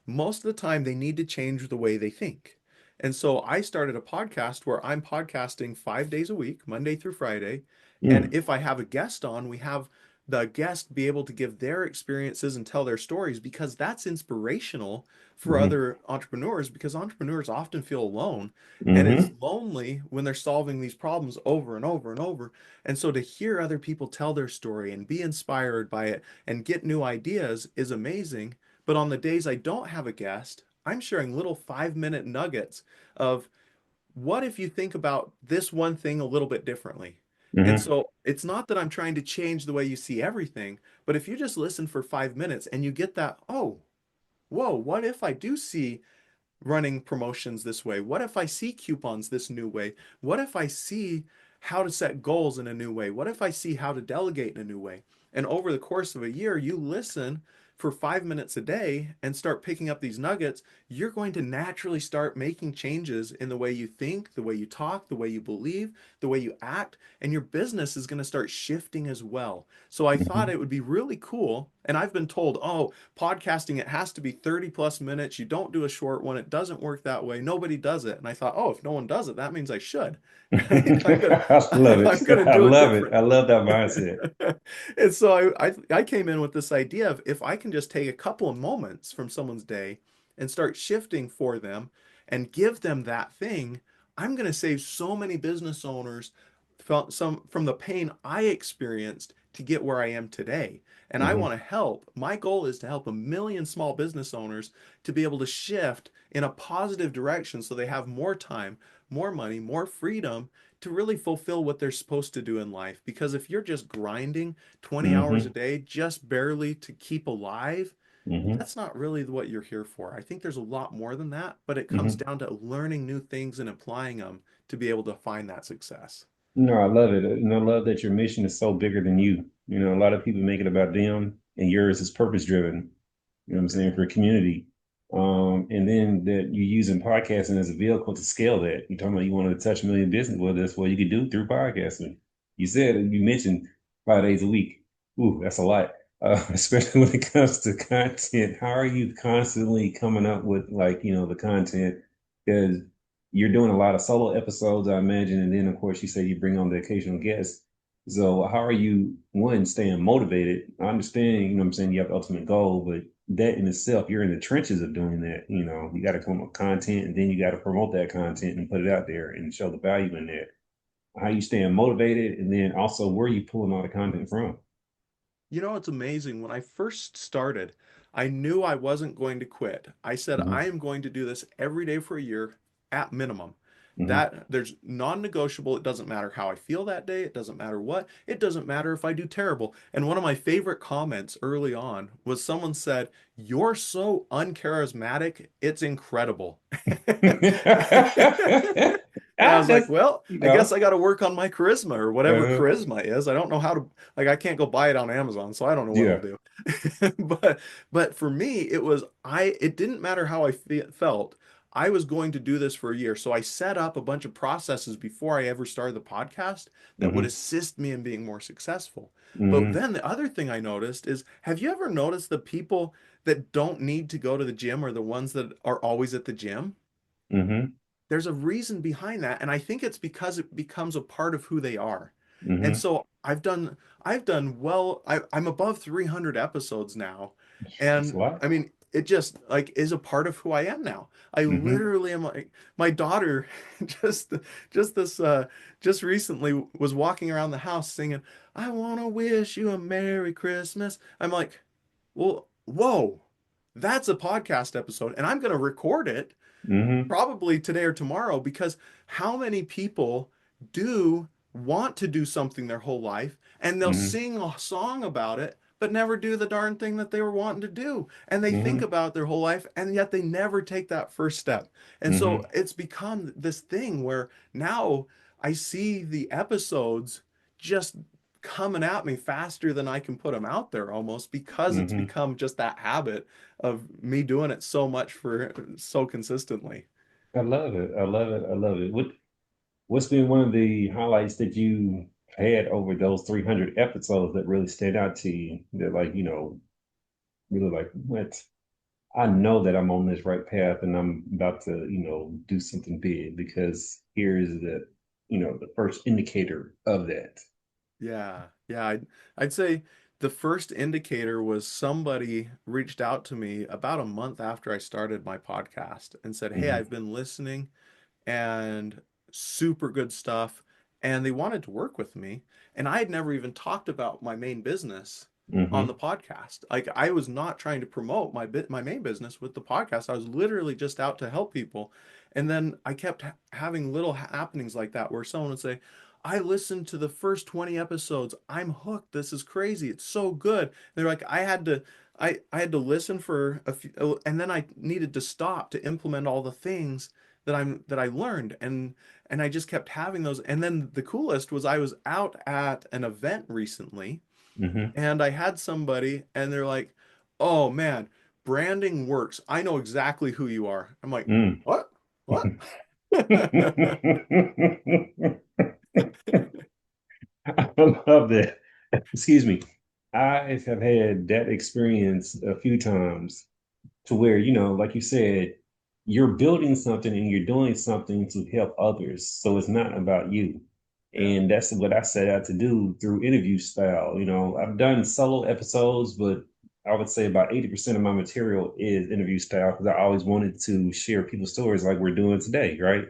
most of the time they need to change the way they think. And so I started a podcast where I'm podcasting 5 days a week, Monday through Friday. And Mm-hmm. if I have a guest on, we have the guest be able to give their experiences and tell their stories because that's inspirational for Mm-hmm. other entrepreneurs because entrepreneurs often feel alone and it's Mm-hmm. lonely when they're solving these problems over and over and over. And so to hear other people tell their story and be inspired by it and get new ideas is amazing. But on the days I don't have a guest, I'm sharing little 5 minute nuggets of what if you think about this one thing a little bit differently? And Mm-hmm. so it's not that I'm trying to change the way you see everything, but if you just listen for 5 minutes and you get that, oh, whoa, what if I do see running promotions this way? What if I see coupons this new way? What if I see how to set goals in a new way? What if I see how to delegate in a new way? And over the course of a year, you listen for 5 minutes a day and start picking up these nuggets, you're going to naturally start making changes in the way you think, the way you talk, the way you believe, the way you act, and your business is going to start shifting as well. So I thought Mm-hmm. it would be really cool. And I've been told, oh, podcasting, it has to be 30 plus minutes. You don't do a short one. It doesn't work that way. Nobody does it. And I thought, oh, if no one does it, that means I should. I'm gonna I love it. I'm gonna I do it love it. different. I love that mindset. And so I came in with this idea of if I can just take a couple of moments from someone's day and start shifting for them and give them that thing, I'm going to save so many business owners felt some from the pain I experienced to get where I am today. And I Mm-hmm. want to help. My goal is to help 1 million small business owners to be able to shift in a positive direction so they have more time, more money, more freedom to really fulfill what they're supposed to do in life. Because if you're just grinding 20 hours a Mm-hmm. day just barely to keep alive, Mm-hmm. that's not really what you're here for. I think there's a lot more than that, but it comes Mm-hmm. down to learning new things and applying them to be able to find that success. No, I love it. And I love that your mission is so bigger than you. A lot of people make it about them, and yours is purpose driven. You know what I'm saying, for community. And then that you're using podcasting as a vehicle to scale that. You're talking about you wanted to touch a million business. Well, that's what you could do through podcasting. You mentioned 5 days a week. Ooh, that's a lot. Especially when it comes to content. How are you constantly coming up with the content? Because you're doing a lot of solo episodes, I imagine, and then of course you say you bring on the occasional guest. So how are you, one, staying motivated? I understand, what I'm saying, you have the ultimate goal, but that in itself, you're in the trenches of doing that. You got to come up with content and then you got to promote that content and put it out there and show the value in that. How you staying motivated, and then also where are you pulling all the content from? You know, it's amazing. When I first started, I knew I wasn't going to quit. I said, Mm-hmm. I am going to do this every day for a year at minimum. Mm-hmm. That there's non-negotiable. It doesn't matter how I feel that day. It doesn't matter what. It doesn't matter if I do terrible. And one of my favorite comments early on was someone said, "You're so uncharismatic. It's incredible." And I was like, That's, well, you I guess know, I got to work on my charisma or whatever uh, charisma is. I don't know how to, like, I can't go buy it on Amazon, so I don't know what I'll yeah. do. But for me, it didn't matter how I felt. I was going to do this for a year. So I set up a bunch of processes before I ever started the podcast that would Mm-hmm. assist me in being more successful. But Mm-hmm. then the other thing I noticed is, have you ever noticed the people that don't need to go to the gym are the ones that are always at the gym? Mm-hmm. There's a reason behind that, and I think it's because it becomes a part of who they are. And Mm-hmm. so I've done well. I'm above 300 episodes now, That's a and lot. I mean it just like is a part of who I am now. I Mm-hmm. literally am like my daughter just just this just recently was walking around the house singing, "I want to wish you a Merry Christmas." I'm like, well, whoa, that's a podcast episode, and I'm going to record it Mm-hmm. probably today or tomorrow, because how many people do want to do something their whole life and they'll Mm-hmm. sing a song about it but never do the darn thing that they were wanting to do, and they think Mm-hmm. about it their whole life and yet they never take that first step. And so Mm-hmm. it's become this thing where now I see the episodes just coming at me faster than I can put them out there, almost because it's Mm-hmm. become just that habit of me doing it so much for so consistently. I love it. I love it. I love it. What's been one of the highlights that you had over those 300 episodes that really stand out to you? That like, really like, what? I know that I'm on this right path and I'm about to, do something big because here's the first indicator of that. Yeah. I'd say the first indicator was somebody reached out to me about a month after I started my podcast and said, "Hey, Mm-hmm. I've been listening and super good stuff." And they wanted to work with me. And I had never even talked about my main business on the Mm-hmm. podcast. Like I was not trying to promote my main business with the podcast. I was literally just out to help people. And then I kept having little happenings like that where someone would say, "I listened to the first 20 episodes. I'm hooked. This is crazy. It's so good." And they're like, I had to listen for a few, and then I needed to stop to implement all the things that I learned, and I just kept having those. And then the coolest was I was out at an event recently Mm-hmm. and I had somebody and they're like, "Oh man, branding works. I know exactly who you are." I'm like, Mm. "What? What?" I love that. Excuse me. I have had that experience a few times to where, like you said, you're building something and you're doing something to help others. So it's not about you. Yeah, And that's what I set out to do through interview style. I've done solo episodes, but I would say about 80% of my material is interview style because I always wanted to share people's stories like we're doing today, right?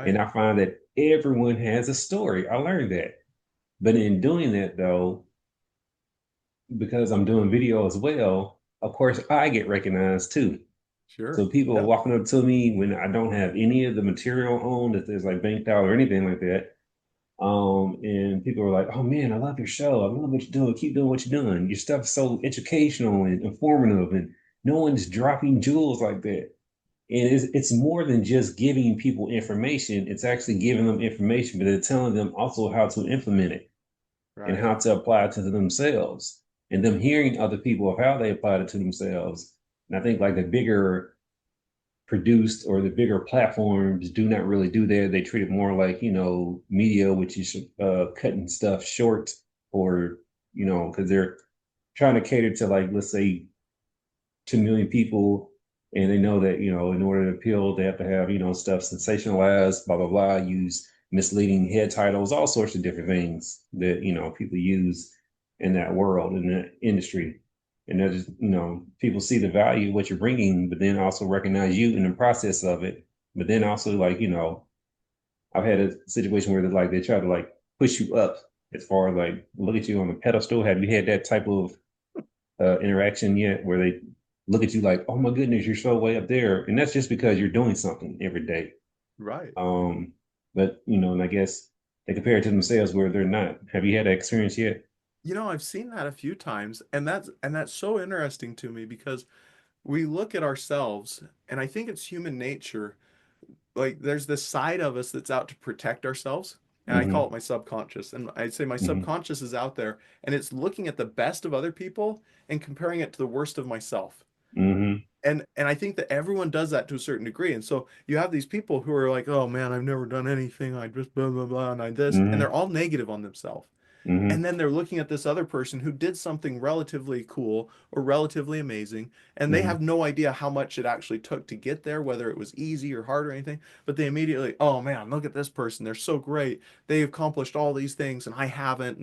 And right. I find that everyone has a story. I learned that. But in doing that, though, because I'm doing video as well, of course, I get recognized too. Sure. So people are Yep. walking up to me when I don't have any of the material on that there's like banked out or anything like that. And people are like, "Oh man, I love your show. I love what you're doing. Keep doing what you're doing. Your stuff is so educational and informative, and no one's dropping jewels like that." And it's more than just giving people information. It's actually giving them information, but they're telling them also how to implement it and Right. how to apply it to themselves, and them hearing other people of how they applied it to themselves. And I think like the bigger produced or the bigger platforms do not really do that. They treat it more like, media, which is cutting stuff short or, because they're trying to cater to like, let's say 2 million people. And they know that, in order to appeal, they have to have, stuff sensationalized, blah, blah, blah, use misleading head titles, all sorts of different things that, people use in that world, in that industry. And they're just, people see the value of what you're bringing, but then also recognize you in the process of it. But then also like, I've had a situation where they try to like push you up as far as like look at you on the pedestal. Have you had that type of interaction yet where they look at you like, oh my goodness, you're so way up there. And that's just because you're doing something every day. Right. Um, but and I guess they compare it to themselves where they're not. Have you had that experience yet? I've seen that a few times, and that's so interesting to me because we look at ourselves, and I think it's human nature. Like there's this side of us that's out to protect ourselves, and I call Mm-hmm. it my subconscious. And I'd say my Mm-hmm. subconscious is out there, and it's looking at the best of other people and comparing it to the worst of myself. Mm-hmm. And I think that everyone does that to a certain degree. And so you have these people who are like, "Oh man, I've never done anything. I just blah blah blah, and I this," and they're Mm-hmm. all negative on themselves. Mm-hmm. And then they're looking at this other person who did something relatively cool or relatively amazing, and they Mm-hmm. have no idea how much it actually took to get there, whether it was easy or hard or anything. But they immediately, oh man, look at this person. They're so great. They've accomplished all these things, and I haven't.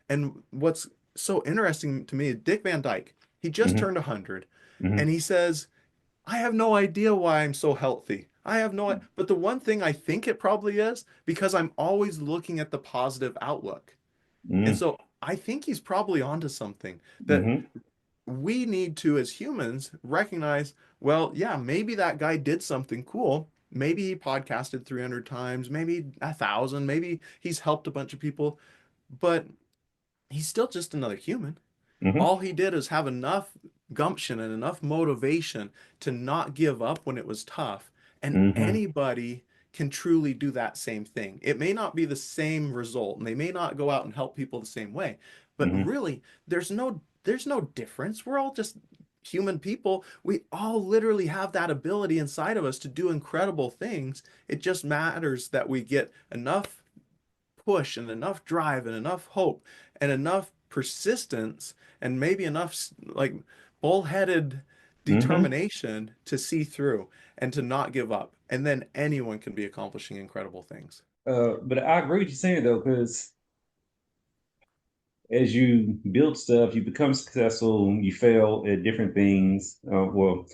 And what's so interesting to me, Dick Van Dyke, he just Mm-hmm. turned 100, Mm-hmm. and he says, I have no idea why I'm so healthy. I have no, but the one thing I think it probably is because I'm always looking at the positive outlook. And Mm-hmm. so I think he's probably onto something that Mm-hmm. we need to, as humans, recognize, well, yeah, maybe that guy did something cool. Maybe he podcasted 300 times, maybe 1,000, maybe he's helped a bunch of people, but he's still just another human. Mm-hmm. All he did is have enough gumption and enough motivation to not give up when it was tough. And Mm-hmm. anybody can truly do that same thing. It may not be the same result, and they may not go out and help people the same way, but Mm-hmm. really, there's no difference. We're all just human people. We all literally have that ability inside of us to do incredible things. It just matters that we get enough push and enough drive and enough hope and enough persistence and maybe enough like bullheaded Mm-hmm. determination to see through and to not give up. And then anyone can be accomplishing incredible things. But I agree with you saying though, because as you build stuff, you become successful, you fail at different things. Well,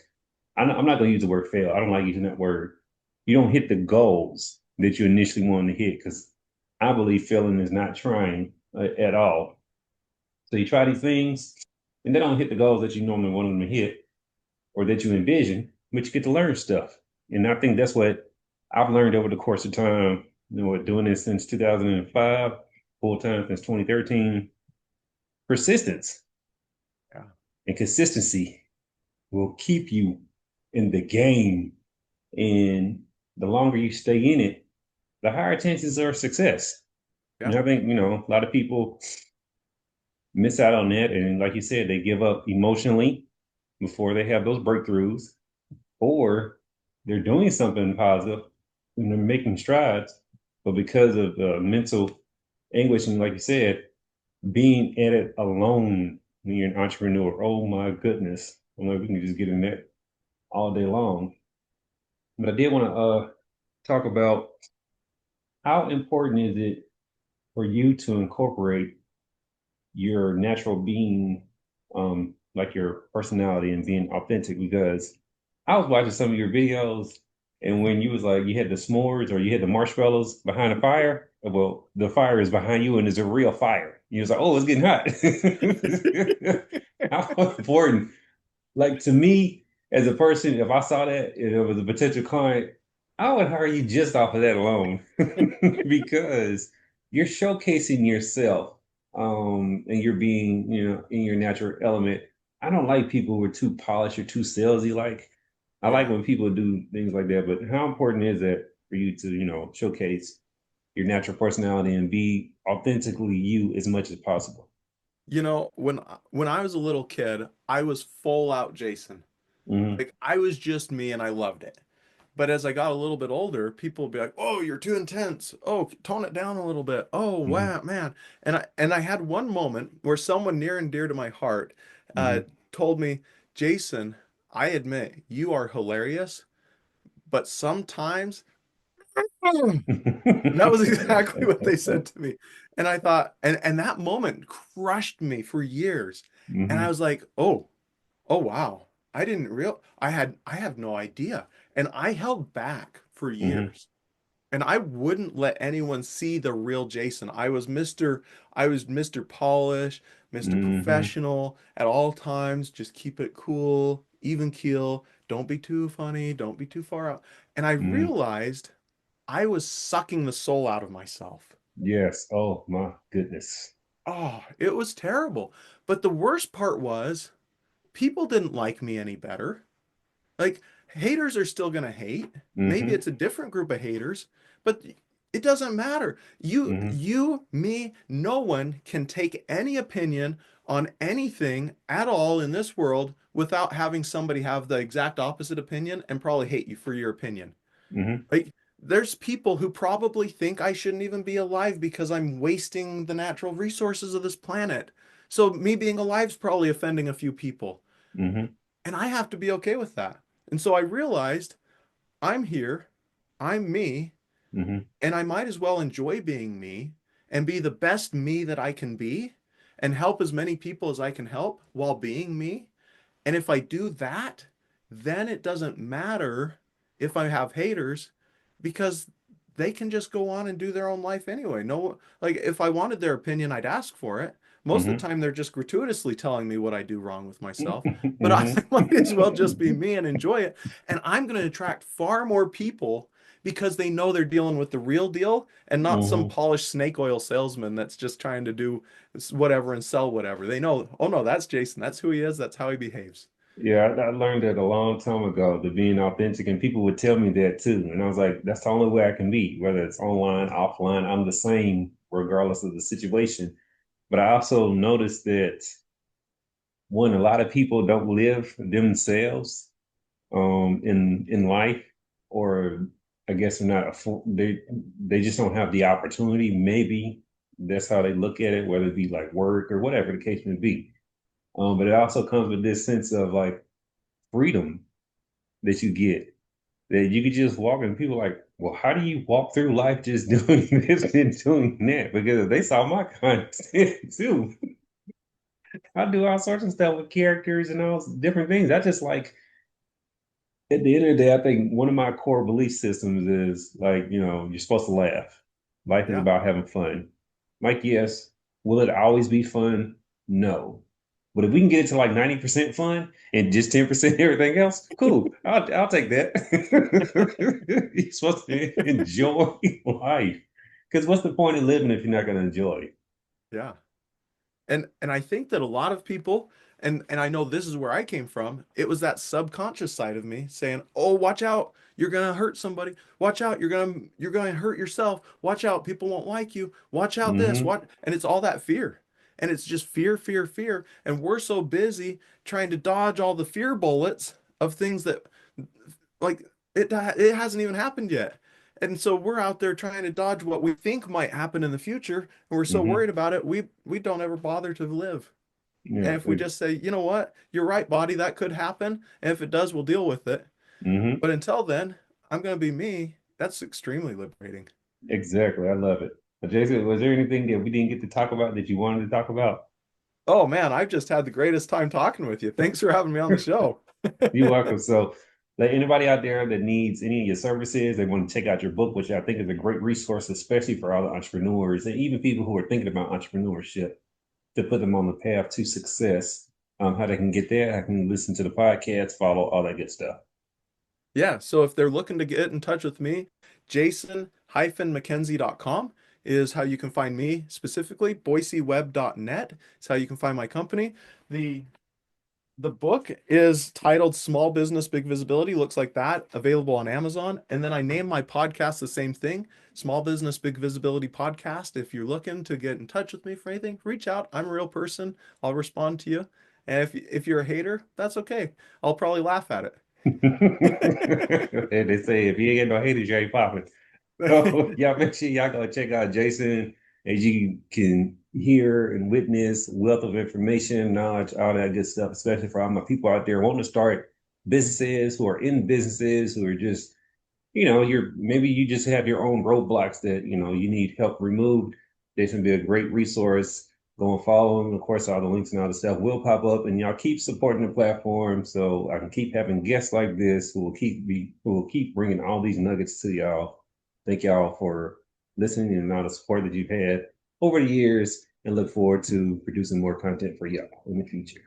I'm not going to use the word fail. I don't like using that word. You don't hit the goals that you initially wanted to hit because I believe failing is not trying at all. So you try these things and they don't hit the goals that you normally want them to hit or that you envision, but you get to learn stuff. And I think that's what I've learned over the course of time, doing this since 2005, full time since 2013. Persistence Yeah. and consistency will keep you in the game. And the longer you stay in it, the higher chances are success. Yeah. And I think, a lot of people miss out on that. And like you said, they give up emotionally before they have those breakthroughs, or they're doing something positive and they're making strides. But because of mental anguish, and like you said, being at it alone when you're an entrepreneur, oh my goodness. I don't know if we can just get in that all day long. But I did want to talk about how important is it for you to incorporate your natural being, like your personality and being authentic. Because I was watching some of your videos, and when you was like you had the s'mores or you had the marshmallows behind the fire, well, the fire is behind you and it's a real fire. You was like, oh, it's getting hot. How important like to me, as a person, if I saw that and it was a potential client, I would hire you just off of that alone because you're showcasing yourself, and you're being, in your natural element. I don't like people who are too polished or too salesy. Like, I like Yeah. when people do things like that, but how important is it for you to, showcase your natural personality and be authentically you as much as possible? When I was a little kid, I was full out Jason. Hmm. Like I was just me and I loved it. But as I got a little bit older, people would be like, "Oh, you're too intense. Oh, tone it down a little bit. Oh, Hmm. wow, man." And I had one moment where someone near and dear to my heart uh, Hmm. told me, "Jason, I admit you are hilarious, but sometimes," and that was exactly what they said to me. And I thought, and that moment crushed me for years. And I Hmm. was like, "Oh, wow. I have no idea." And I held back for Hmm. years. And I wouldn't let anyone see the real Jason. I was Mr. Polish, Mr. Hmm. Professional at all times, just keep it cool, even keel, don't be too funny, don't be too far out. And I Mm-hmm. realized I was sucking the soul out of myself. Yes. Oh my goodness. Oh, it was terrible. But the worst part was people didn't like me any better. Like, haters are still going to hate. Maybe Mm-hmm. it's a different group of haters, but it doesn't matter. Mm-hmm. Me, no one can take any opinion on anything at all in this world without having somebody have the exact opposite opinion and probably hate you for your opinion. Mm-hmm. Like, there's people who probably think I shouldn't even be alive because I'm wasting the natural resources of this planet. So me being alive is probably offending a few people. Mm-hmm. And I have to be okay with that. And so I realized I'm here, I'm me, Mm-hmm. and I might as well enjoy being me and be the best me that I can be and help as many people as I can help while being me. And if I do that, then it doesn't matter if I have haters because they can just go on and do their own life anyway. No, like if I wanted their opinion, I'd ask for it. Most of the Mm-hmm. time, they're just gratuitously telling me what I do wrong with myself. But I Mm-hmm. might as well just be me and enjoy it. And I'm going to attract far more people because they know they're dealing with the real deal and not some Mm-hmm. polished snake oil salesman that's just trying to do whatever and sell whatever. They know, oh no, that's Jason. That's who he is. That's how he behaves. Yeah, I learned that a long time ago, to being authentic, and people would tell me that too. And I was like, that's the only way I can be, whether it's online, offline, I'm the same regardless of the situation. But I also noticed that when a lot of people don't live themselves in life, or I guess they're not they just don't have the opportunity. Maybe that's how they look at it, whether it be like work or whatever the case may be. But it also comes with this sense of like freedom that you get, that you could just walk and people are like, well, how do you walk through life just doing this and doing that? Because they saw my content too. I do all sorts of stuff with characters and all different things. I just like, at the end of the day, I think one of my core belief systems is like, you're supposed to laugh. Life is Yeah. about having fun. Like, yes, will it always be fun? No. But if we can get it to like 90% fun and just 10% everything else, cool. I'll take that. You're supposed to enjoy life. Because what's the point of living if you're not going to enjoy it? Yeah. And I think that a lot of people, and I know this is where I came from, it was that subconscious side of me saying, "Oh, watch out, you're gonna hurt somebody. Watch out, you're gonna hurt yourself. Watch out, people won't like you. Watch out this, Hmm. what?" And it's all that fear. And it's just fear, fear, fear. And we're so busy trying to dodge all the fear bullets of things that like it hasn't even happened yet. And so we're out there trying to dodge what we think might happen in the future, and we're so Hmm. worried about it, we don't ever bother to live. And Yeah. if we just say, you know what, you're right, body, that could happen, and if it does, we'll deal with it. Hmm. But until then, I'm gonna be me. That's extremely liberating. Exactly. I love it. But Jason, was there anything that we didn't get to talk about that you wanted to talk about? Oh man, I've just had the greatest time talking with you. Thanks for having me on the show. You're welcome. So, like anybody out there that needs any of your services, they want to check out your book, which I think is a great resource, especially for other entrepreneurs and even people who are thinking about entrepreneurship to put them on the path to success. How they can get there, I can listen to the podcast, follow all that good stuff. Yeah, so if they're looking to get in touch with me, jason-mckenzie.com is how you can find me specifically. boiseweb.net is how you can find my company. The the book is titled Small Business Big Visibility, looks like that, available on Amazon. And then I named my podcast the same thing, Small Business Big Visibility Podcast. If you're looking to get in touch with me for anything, reach out. I'm a real person. I'll respond to you. And if you're a hater, that's okay. I'll probably laugh at And they say if you ain't got no haters, you ain't popping. So it. y'all make sure y'all go check out Jason, as you can hear and witness wealth of information, knowledge, all that good stuff, especially for all my people out there wanting to start businesses, who are in businesses, who are just, you're maybe you just have your own roadblocks that, you need help removed. Jason be a great resource. Go and follow him. Of course, all the links and all the stuff will pop up, and y'all keep supporting the platform so I can keep having guests like this who will keep bringing all these nuggets to y'all. Thank y'all for listening and all the support that you've had over the years, and look forward to producing more content for y'all in the future.